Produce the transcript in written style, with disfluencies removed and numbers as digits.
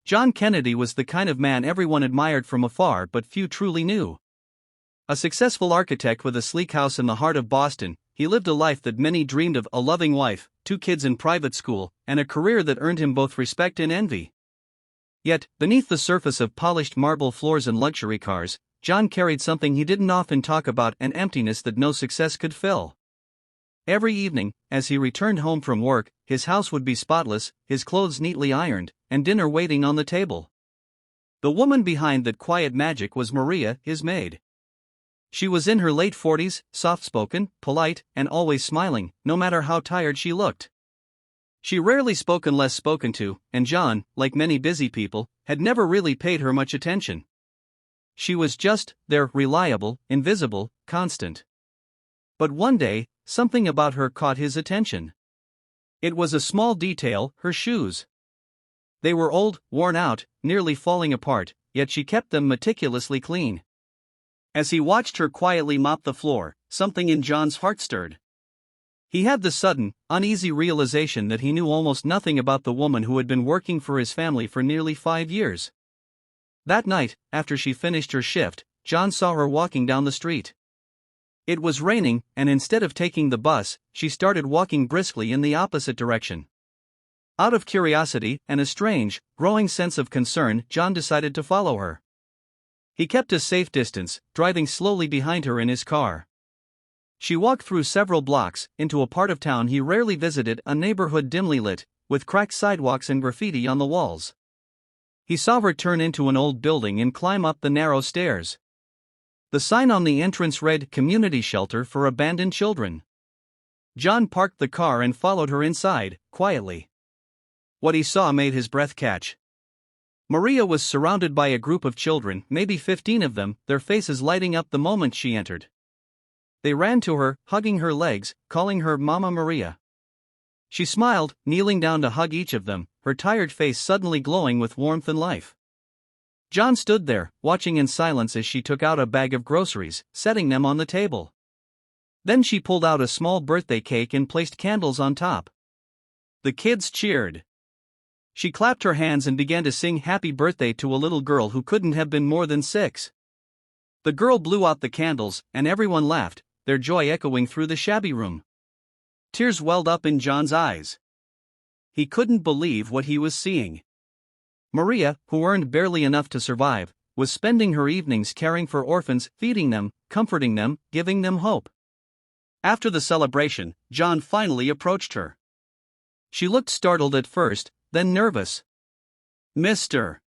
John Kennedy was the kind of man everyone admired from afar but few truly knew. A successful architect with a sleek house in the heart of Boston, he lived a life that many dreamed of: a loving wife, 2 kids in private school, and a career that earned him both respect and envy. Yet, beneath the surface of polished marble floors and luxury cars, John carried something he didn't often talk about: an emptiness that no success could fill. Every evening, as he returned home from work, his house would be spotless, his clothes neatly ironed, and dinner waiting on the table. The woman behind that quiet magic was Maria, his maid. She was in her late 40s, soft-spoken, polite, and always smiling, no matter how tired she looked. She rarely spoke unless spoken to, and John, like many busy people, had never really paid her much attention. She was just there, reliable, invisible, constant. But one day, something about her caught his attention. It was a small detail: her shoes. They were old, worn out, nearly falling apart, yet she kept them meticulously clean. As he watched her quietly mop the floor, something in John's heart stirred. He had the sudden, uneasy realization that he knew almost nothing about the woman who had been working for his family for nearly 5 years. That night, after she finished her shift, John saw her walking down the street. It was raining, and instead of taking the bus, she started walking briskly in the opposite direction. Out of curiosity and a strange, growing sense of concern, John decided to follow her. He kept a safe distance, driving slowly behind her in his car. She walked through several blocks, into a part of town he rarely visited, a neighborhood dimly lit, with cracked sidewalks and graffiti on the walls. He saw her turn into an old building and climb up the narrow stairs. The sign on the entrance read "Community Shelter for Abandoned Children." John parked the car and followed her inside, quietly. What he saw made his breath catch. Maria was surrounded by a group of children, maybe 15 of them, their faces lighting up the moment she entered. They ran to her, hugging her legs, calling her Mama Maria. She smiled, kneeling down to hug each of them, her tired face suddenly glowing with warmth and life. John stood there, watching in silence as she took out a bag of groceries, setting them on the table. Then she pulled out a small birthday cake and placed candles on top. The kids cheered. She clapped her hands and began to sing "Happy Birthday" to a little girl who couldn't have been more than 6. The girl blew out the candles, and everyone laughed, their joy echoing through the shabby room. Tears welled up in John's eyes. He couldn't believe what he was seeing. Maria, who earned barely enough to survive, was spending her evenings caring for orphans, feeding them, comforting them, giving them hope. After the celebration, John finally approached her. She looked startled at first, then nervous. "Mr.